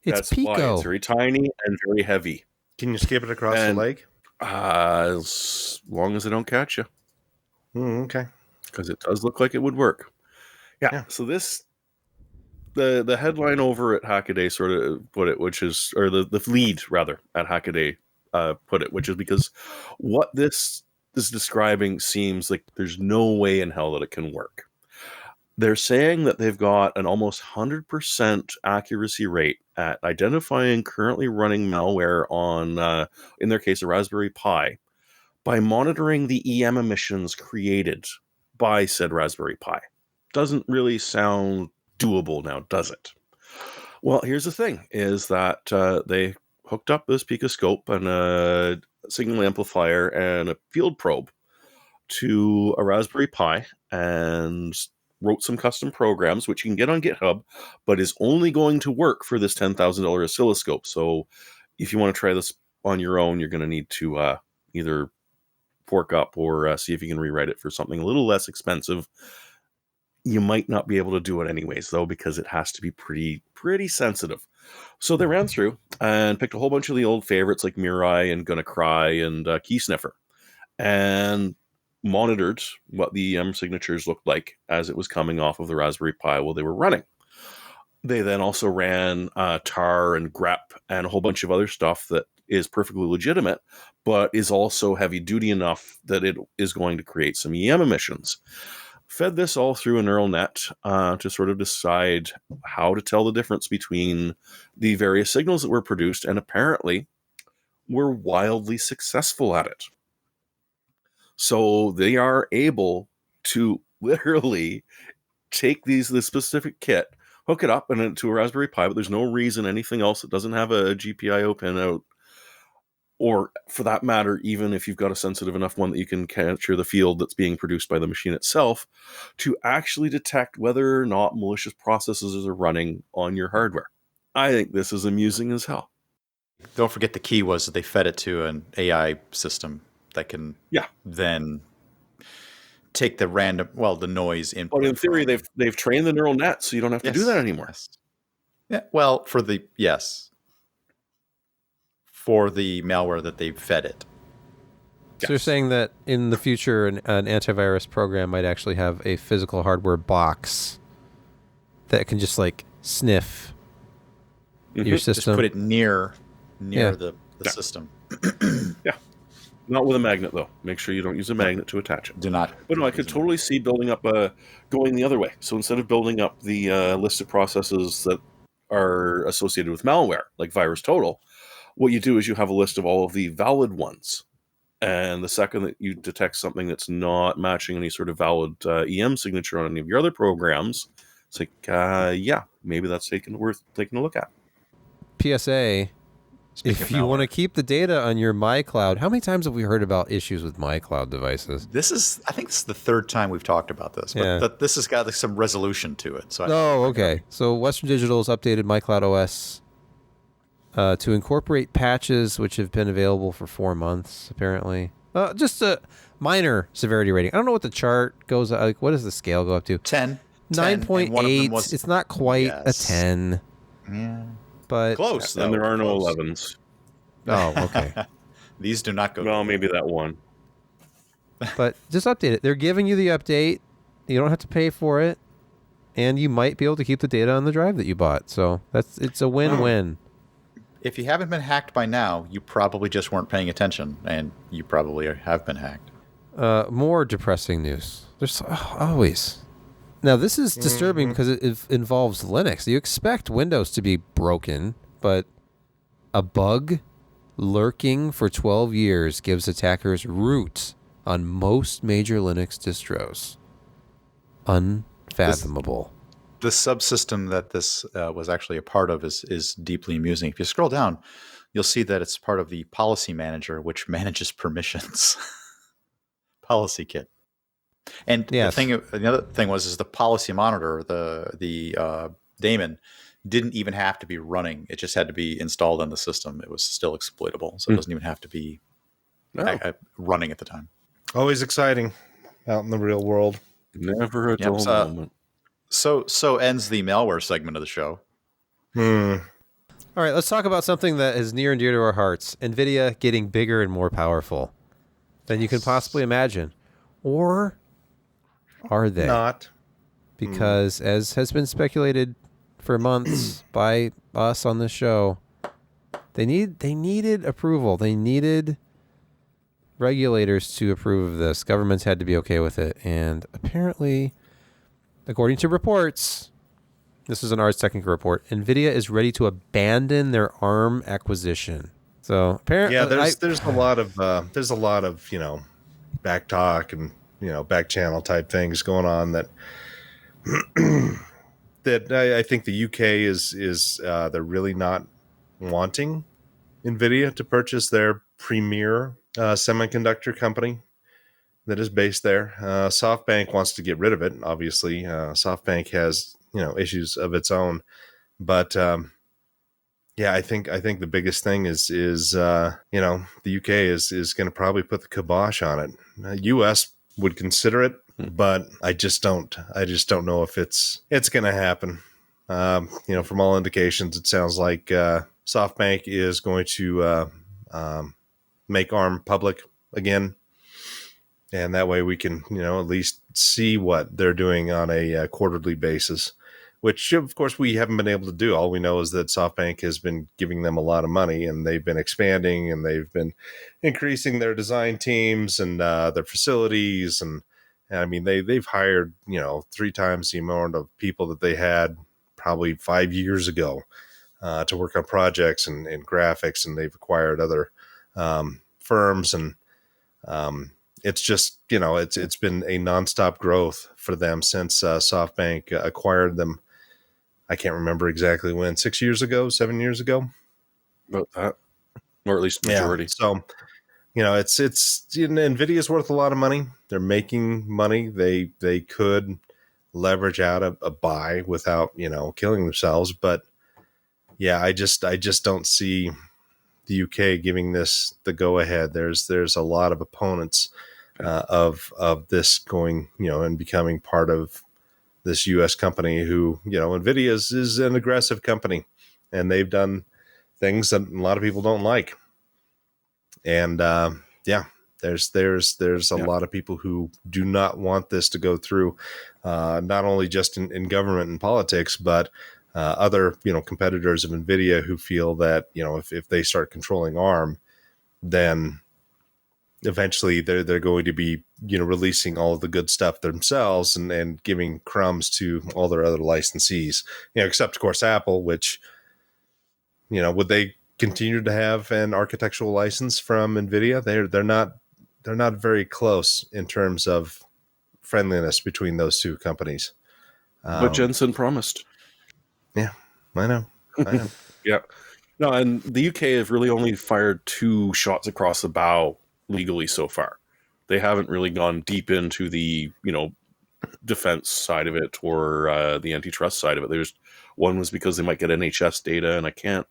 It's Pico. Why. It's very tiny and very heavy. Can you skip it across the leg? As long as they don't catch you. Okay. Because it does look like it would work. Yeah. So this, the headline over at Hackaday sort of put it, which is, or the lead rather at Hackaday put it, which is because what this is describing seems like there's no way in hell that it can work. They're saying that they've got an almost 100% accuracy rate at identifying currently running malware on, in their case, a Raspberry Pi, by monitoring the EM emissions created by said Raspberry Pi. Doesn't really sound doable now, does it? Well, here's the thing, is that they hooked up this picoscope and a signal amplifier and a field probe to a Raspberry Pi and wrote some custom programs, which you can get on GitHub, but is only going to work for this $10,000 oscilloscope. So if you want to try this on your own, you're going to need to either fork up or see if you can rewrite it for something a little less expensive. You might not be able to do it anyways, though, because it has to be pretty sensitive. So they ran through and picked a whole bunch of the old favorites like Mirai and Gonna Cry and Key Sniffer, and monitored what the EM signatures looked like as it was coming off of the Raspberry Pi while they were running. They then also ran tar and grep and a whole bunch of other stuff that is perfectly legitimate, but is also heavy duty enough that it is going to create some EM emissions. Fed this all through a neural net to sort of decide how to tell the difference between the various signals that were produced, and apparently were wildly successful at it. So they are able to literally take this specific kit, hook it up into a Raspberry Pi, but there's no reason anything else that doesn't have a GPIO pin out, or for that matter, even if you've got a sensitive enough one that you can capture the field that's being produced by the machine itself, to actually detect whether or not malicious processes are running on your hardware. I think this is amusing as hell. Don't forget the key was that they fed it to an AI system that can then take the the noise input. But in theory, they've trained the neural net, so you don't have to do that anymore. Yes. Yeah. Well, for the malware that they've fed it. So you're saying that in the future, an antivirus program might actually have a physical hardware box that can just like sniff your system. Just put it near the system. Yeah. Not with a magnet, though. Make sure you don't use a magnet to attach it. Do not. But no, I could totally see building up going the other way. So instead of building up the list of processes that are associated with malware, like VirusTotal, what you do is you have a list of all of the valid ones. And the second that you detect something that's not matching any sort of valid EM signature on any of your other programs, it's like, maybe that's worth taking a look at. PSA, if you want to keep the data on your MyCloud, how many times have we heard about issues with MyCloud devices? I think this is the third time we've talked about this, but this has got some resolution to it. So okay. So Western Digital has updated MyCloud OS to incorporate patches which have been available for 4 months, apparently. Just a minor severity rating. I don't know what the chart goes, like what does the scale go up to? 10. 9.8. It's not quite a 10. Yeah. But close, though. And there are no 11s. Oh, okay. These do not go. Well, maybe that one. But just update it. They're giving you the update. You don't have to pay for it. And you might be able to keep the data on the drive that you bought. So it's a win-win. If you haven't been hacked by now, you probably just weren't paying attention, and you probably have been hacked. More depressing news. There's always. Now, this is disturbing because it involves Linux. You expect Windows to be broken, but a bug lurking for 12 years gives attackers root on most major Linux distros. Unfathomable. The subsystem that this was actually a part of is deeply amusing. If you scroll down, you'll see that it's part of the policy manager, which manages permissions. Policy kit. And the other thing was the policy monitor, the daemon, didn't even have to be running. It just had to be installed on the system. It was still exploitable, so it doesn't even have to be running at the time. Always exciting out in the real world. Never a dull moment. So ends the malware segment of the show. All right, let's talk about something that is near and dear to our hearts. NVIDIA getting bigger and more powerful than you can possibly imagine. Or are they? Not. Because as has been speculated for months by us on this show, they needed approval. They needed regulators to approve of this. Governments had to be okay with it. And apparently, according to reports, this is an Ars Technica report, NVIDIA is ready to abandon their ARM acquisition. So apparently, there's a lot of back talk and back channel type things going on that I think the UK is they're really not wanting NVIDIA to purchase their premier semiconductor company that is based there. SoftBank wants to get rid of it. Obviously, SoftBank has issues of its own, but I think the biggest thing is the UK is going to probably put the kibosh on it. US would consider it, but I just don't know if it's going to happen. From all indications, it sounds like SoftBank is going to make ARM public again, and that way we can at least see what they're doing on a quarterly basis, which of course we haven't been able to do. All we know is that SoftBank has been giving them a lot of money, and they've been expanding, and they've been increasing their design teams and their facilities, and I mean they've hired 3 times the amount of people that they had probably 5 years ago to work on projects and graphics, and they've acquired other firms, and it's just it's been a nonstop growth for them since SoftBank acquired them. I can't remember exactly when, 6 years ago, 7 years ago, about that, or at least majority. Yeah. So it's NVIDIA's worth a lot of money. They're making money. They could leverage out a buy without killing themselves, but yeah, I just don't see the UK giving this the go ahead. There's a lot of opponents of this going, and becoming part of this U.S. company who, NVIDIA is an aggressive company, and they've done things that a lot of people don't like. And there's a lot of people who do not want this to go through, not only just in government and politics, but other, competitors of NVIDIA who feel that, if they start controlling ARM, then eventually they're going to be, releasing all of the good stuff themselves and giving crumbs to all their other licensees, except of course Apple, which, would they continue to have an architectural license from NVIDIA? They're not very close in terms of friendliness between those two companies. But Jensen promised. Yeah, I know. Yeah. No, and the UK have really only fired 2 shots across the bow legally so far. They haven't really gone deep into the, defense side of it or the antitrust side of it. There's one was because they might get NHS data, and I can't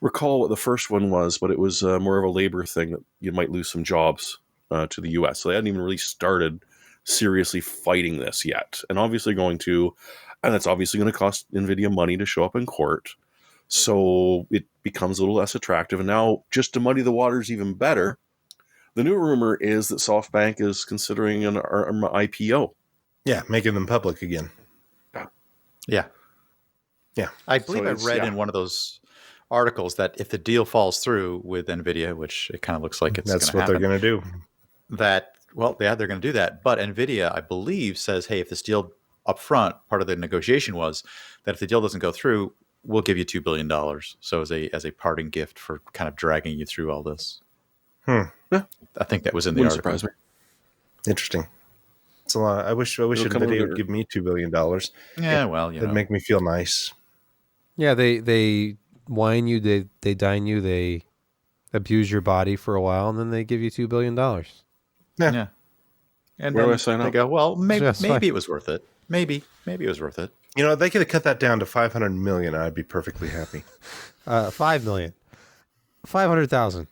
recall what the first one was, but it was more of a labor thing that you might lose some jobs to the US. So they hadn't even really started seriously fighting this yet. And obviously and it's obviously going to cost NVIDIA money to show up in court. So it becomes a little less attractive. And now, just to muddy the waters even better, the new rumor is that SoftBank is considering an ARM IPO. Yeah, making them public again. Yeah. I believe I read in one of those articles that if the deal falls through with NVIDIA, which it kind of looks like that's what they're going to do. They're going to do that. But NVIDIA, I believe, says, hey, if this deal up front, part of the negotiation was that if the deal doesn't go through, we'll give you $2 billion. So as a parting gift for kind of dragging you through all this. Yeah. I think that was in the article. Surprise me. Interesting. It's a lot. I wish NVIDIA would give me $2 billion. Yeah, well, it'd make me feel nice. Yeah, they wine you, they dine you, they abuse your body for a while, and then they give you $2 billion. Yeah. And where then do I sign up? They go, well, maybe Yes, fine. it was worth it. Maybe it was worth it. They could have cut that down to 500 million, and I'd be perfectly happy. 5 million. 500,000.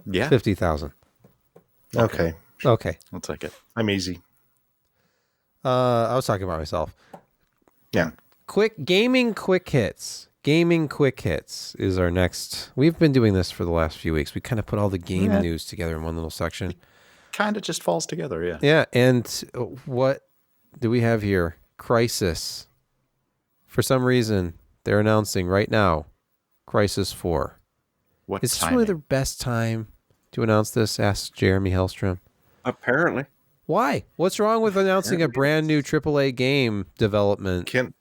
Yeah. 50,000. Okay. Okay. I'll take it. I'm easy. I was talking about myself. Yeah. Gaming quick hits. Gaming quick hits is our next. We've been doing this for the last few weeks. We kind of put all the game news together in one little section. Kind of just falls together, yeah. Yeah, and what do we have here? Crysis. For some reason, they're announcing right now Crysis 4. What Is this really the best time to announce this? Asked Jeremy Hellstrom. Apparently. Why? What's wrong with announcing a brand new AAA game development? Can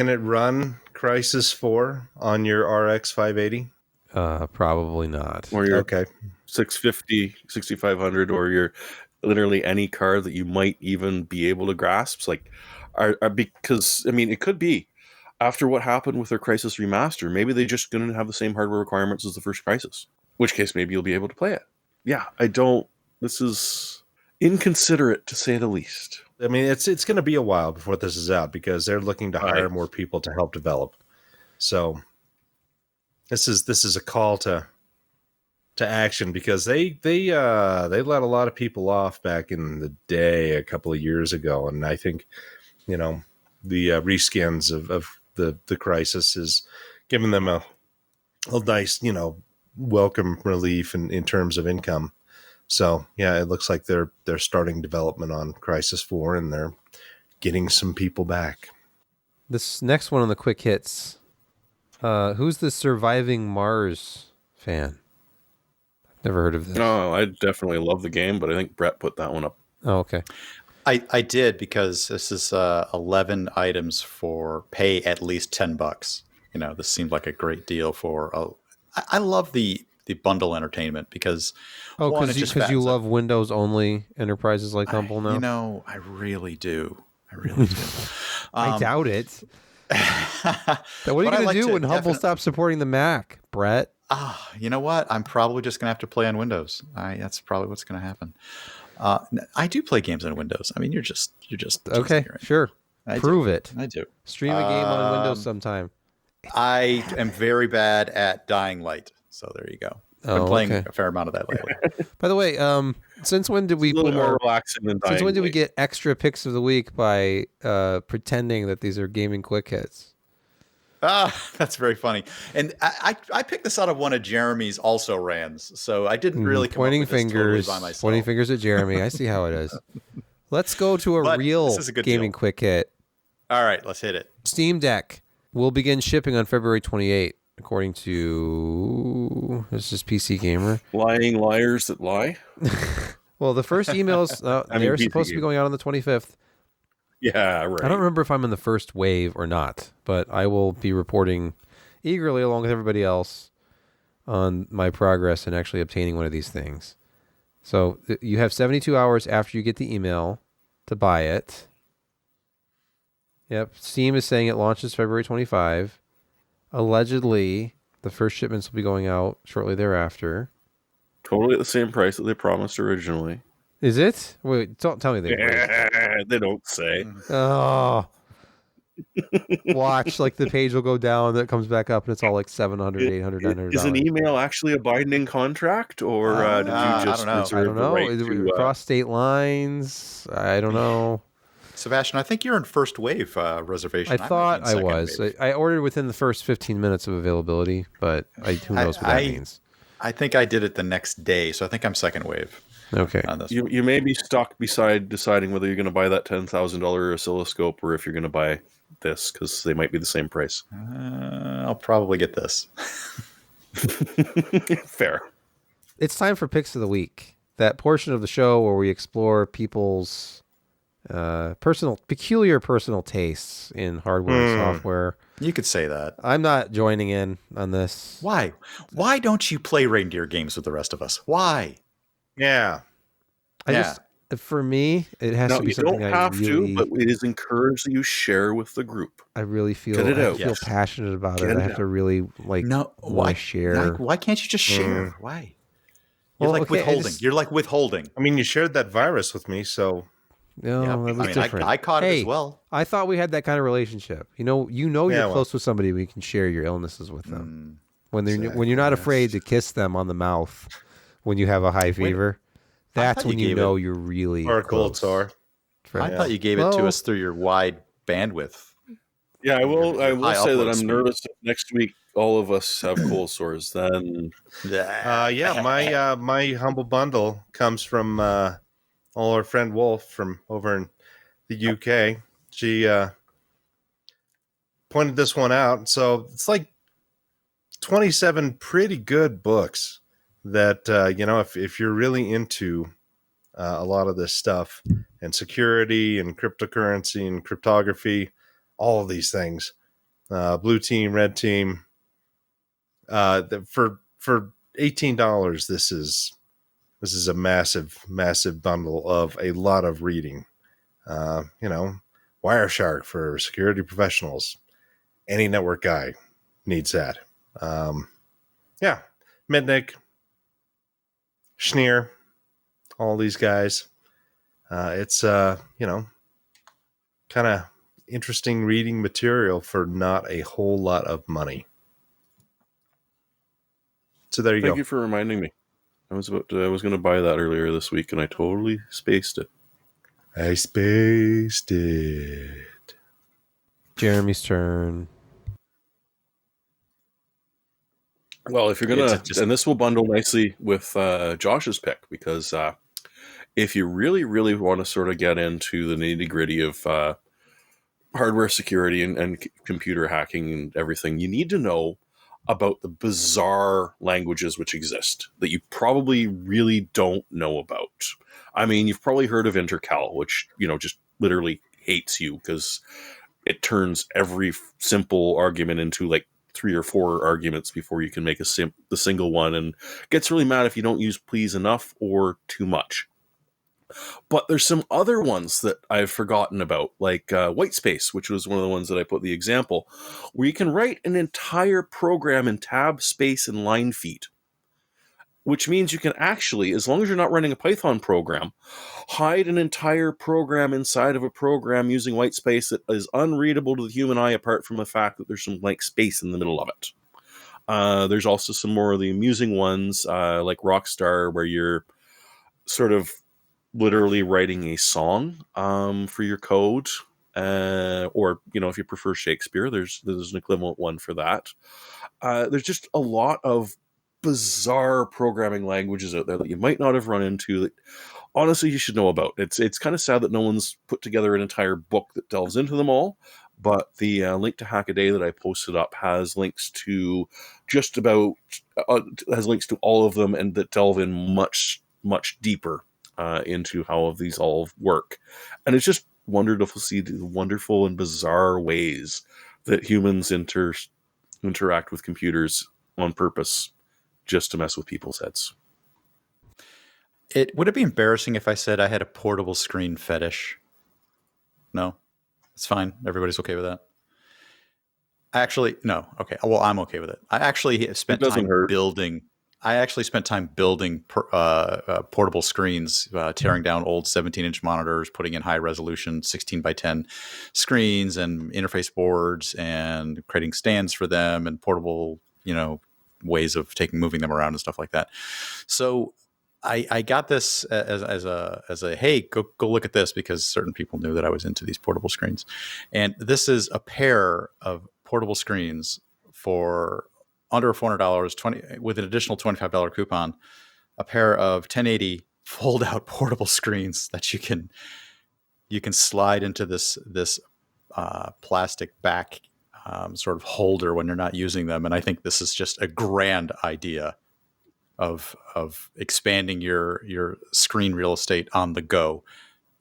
it run Crysis 4 on your RX 580? Probably not. Or your Okay. 650, 6500, or your literally any card that you might even be able to grasp. Because it could be after what happened with their Crysis remaster, maybe they're just going to have the same hardware requirements as the first Crysis, in which case maybe you'll be able to play it. Yeah, this is inconsiderate to say the least. It's going to be a while before this is out because they're looking to hire more people to help develop. So this is a call to action because they let a lot of people off back in the day a couple of years ago, and I think the reskins of the Crysis is giving them a nice welcome relief in terms of income. So yeah, it looks like they're starting development on Crysis 4 and they're getting some people back. This next one on the quick hits. Who's the Surviving Mars fan? Never heard of this. No, I definitely love the game, but I think Brett put that one up. Oh, okay. I did because this is 11 items for pay at least $10. This seemed like a great deal for. I love the bundle entertainment because because you love Windows only enterprises like Humble now. I really do. I doubt it. What are you going to do when Humble stops supporting the Mac, Brett? You know what? I'm probably just going to have to play on Windows. That's probably what's going to happen. I do play games on Windows. You're just okay. Sure, prove it. I do. Stream a game on Windows sometime. I am very bad at Dying Light, So there you go. Oh, Been playing okay. a fair amount of that lately. By the way, since when did we a little put more relaxing than since when did we Dying get extra picks of the week by pretending that these are gaming quick hits? That's very funny. And I picked this out of one of Jeremy's also rans, so I didn't really come pointing up with this totally by myself. Pointing fingers at Jeremy. I see how it is. Let's go to a real this is a good gaming deal. quick hit. All right, let's hit it. Steam Deck will begin shipping on February 28th, according to this is PC Gamer. Lying liars that lie. Well, the first emails they're supposed to be going out on the 25th. Yeah, right. I don't remember if I'm in the first wave or not, but I will be reporting eagerly along with everybody else on my progress in actually obtaining one of these things. So you have 72 hours after you get the email to buy it. Yep. Steam is saying it launches February 25. Allegedly, the first shipments will be going out shortly thereafter. Totally at the same price that they promised originally. Is it? Wait, don't tell me they. They don't say. Oh. Watch, like the page will go down, then it comes back up, and it's all like $700, $800, $900. Is an email actually a binding contract, or did you just reserve the right Is it to cross state lines? I don't know. Sebastian, I think you're in first wave reservation. I thought I was. I ordered within the first 15 minutes of availability, but who knows what that means. I think I did it the next day, so I think I'm second wave. Okay. On this you may be stuck beside deciding whether you're going to buy that $10,000 oscilloscope or if you're going to buy this, because they might be the same price. I'll probably get this. Fair. It's time for Picks of the Week. That portion of the show where we explore people's peculiar personal tastes in hardware and software. You could say that. I'm not joining in on this. Why? Why don't you play reindeer games with the rest of us? Why? Yeah. For me, it has to be something I really... You don't have to, but it is encouraged that you share with the group. I really feel passionate about it. I have to really share. Why can't you just share? Why? You're withholding. You're like withholding. I mean, you shared that virus with me, so... No, that was different. I caught it as well. I thought we had that kind of relationship. You're close with somebody when you can share your illnesses with them. When you're not afraid to kiss them on the mouth when you have a high fever, that's when you know you're really or a cold sore. I thought you gave it to us through your wide bandwidth. Yeah, I will say that I'm nervous if next week all of us have cold sores. Then, my humble bundle comes from our friend Wolf from over in the UK. She pointed this one out. So it's like 27 pretty good books that, if you're really into a lot of this stuff and security and cryptocurrency and cryptography, all of these things, blue team, red team, for $18, this is a massive, massive bundle of a lot of reading. Wireshark for security professionals. Any network guy needs that. Mitnick, Schneer, all these guys. It's kind of interesting reading material for not a whole lot of money. So there you go. Thank you for reminding me. I was going to buy that earlier this week, and I totally spaced it. I spaced it. Jeremy's turn. Well, if you're going to... And this will bundle nicely with Josh's pick, because if you really, really want to sort of get into the nitty-gritty of hardware security and computer hacking and everything, you need to know about the bizarre languages which exist that you probably really don't know about. I mean, you've probably heard of Intercal, which, just literally hates you because it turns every simple argument into like 3 or 4 arguments before you can make the single one, and gets really mad if you don't use please enough or too much. But there's some other ones that I've forgotten about, like Whitespace, which was one of the ones that I put the example, where you can write an entire program in tab, space, and line feet, which means you can actually, as long as you're not running a Python program, hide an entire program inside of a program using Whitespace that is unreadable to the human eye apart from the fact that there's some blank space in the middle of it. There's also some more of the amusing ones, like Rockstar, where you're sort of literally writing a song for your code. Or, if you prefer Shakespeare, there's an equivalent one for that. There's just a lot of bizarre programming languages out there that you might not have run into that honestly you should know about. It's kind of sad that no one's put together an entire book that delves into them all, but the link to Hackaday that I posted up has links to just about has links to all of them, and that delve in much deeper into how these all work. And it's just wonderful to see the wonderful and bizarre ways that humans interact with computers on purpose just to mess with people's heads. Would it be embarrassing if I said I had a portable screen fetish? No, it's fine. Everybody's okay with that. Actually, no. Okay. Well, I'm okay with it. I actually spent time building. I actually spent time building portable screens, tearing down old 17-inch monitors, putting in high-resolution 16:10 screens and interface boards, and creating stands for them and portable, ways of moving them around and stuff like that. So I got this as a hey, go look at this, because certain people knew that I was into these portable screens, and this is a pair of portable screens for under $400, with an additional $25 coupon, a pair of 1080 fold-out portable screens that you can slide into this plastic back sort of holder when you're not using them. And I think this is just a grand idea of expanding your screen real estate on the go.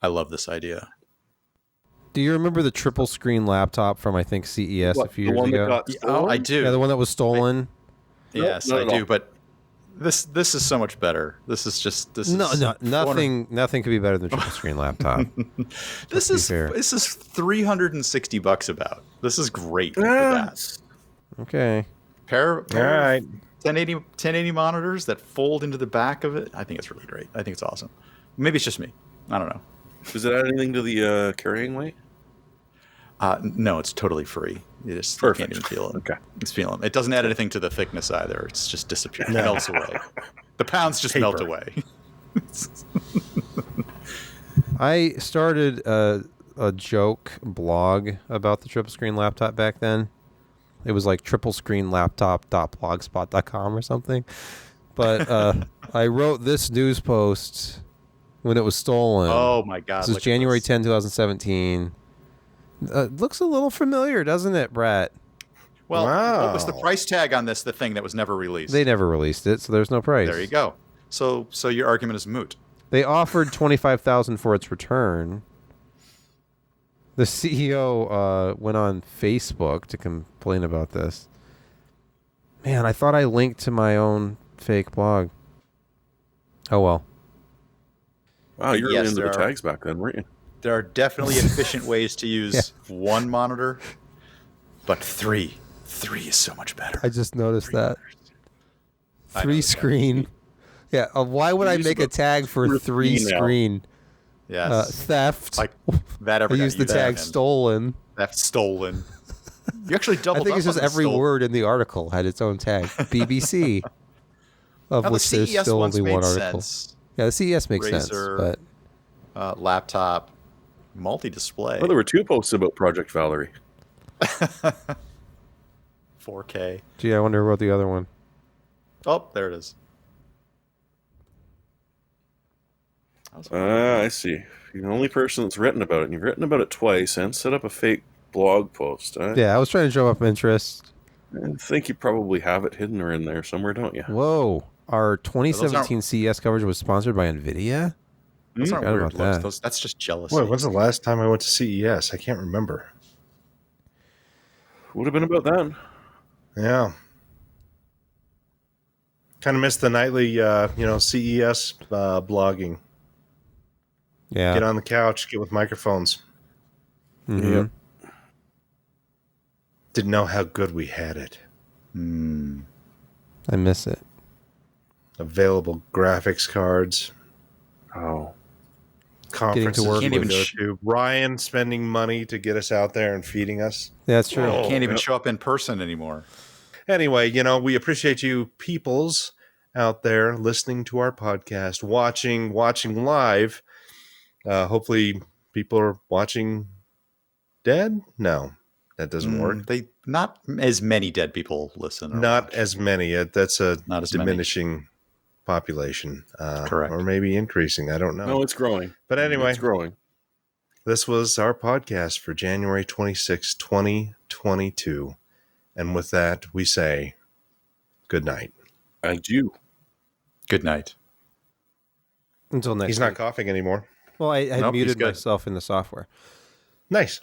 I love this idea. Do you remember the triple screen laptop from, I think, CES a few years ago? I do. Yeah, the one that was stolen. Yes, I do. But this is so much better. Nothing could be better than triple screen laptop. This is $360 about. This is great for that. Okay. Pair all right. 1080 monitors that fold into the back of it. I think it's really great. I think it's awesome. Maybe it's just me. I don't know. Does it add anything to the carrying weight? No, it's totally free. You can't even feel it. Okay. It's feeling. It doesn't add anything to the thickness either. It's just disappears. It melts away. The pounds just melt away. I started a joke blog about the triple screen laptop back then. It was like triplescreenlaptop.blogspot.com or something. But I wrote this news post when it was stolen. Oh my God. This is January 10, 2017. Looks a little familiar, doesn't it, Brett? Well, What was the price tag on this, the thing that was never released? They never released it, so there's no price. There you go. So your argument is moot. They offered $25,000 for its return. The CEO went on Facebook to complain about this. Man, I thought I linked to my own fake blog. Oh, well. Wow, you were really into the tags back then, weren't you? There are definitely efficient ways to use one monitor, but three is so much better. I just noticed that. Three screen. Yeah, why would I make a tag for three screen? Yes. Theft. Like that ever I used the tag stolen. Theft stolen. You actually doubled up. I think it's just every word in the article had its own tag. BBC. Of which there's still only one article. Yeah, the CES makes sense. But laptop, multi-display. Well, there were two posts about Project Valerie. 4K. Gee, I wonder who wrote the other one. Oh, there it is. I see. You're the only person that's written about it, and you've written about it twice and set up a fake blog post. Yeah, I was trying to show up interest. I think you probably have it hidden or in there somewhere, don't you? Whoa. Our 2017 CES coverage was sponsored by NVIDIA? Those aren't weird about looks. That's just jealousy. Boy, when's the last time I went to CES? I can't remember. Would have been about then. Yeah. Kind of missed the nightly, CES blogging. Yeah. Get on the couch, get with microphones. Mm-hmm. Yep. Didn't know how good we had it. I miss it. Available graphics cards. Oh. Conferences to work we go to. Ryan spending money to get us out there and feeding us. Yeah, that's true. You can't even show up in person anymore. Anyway, we appreciate you peoples out there listening to our podcast, watching live. Hopefully people are watching dead. No, that doesn't work. Not as many dead people listen. Not as many. That's a Not as diminishing population. Correct. Or maybe increasing. I don't know. No, it's growing. But anyway, it's growing. This was our podcast for January 26, 2022. And with that, we say good night. Adieu. Good night. Until next He's not coughing anymore. Well, I Nope, muted myself in the software. Nice.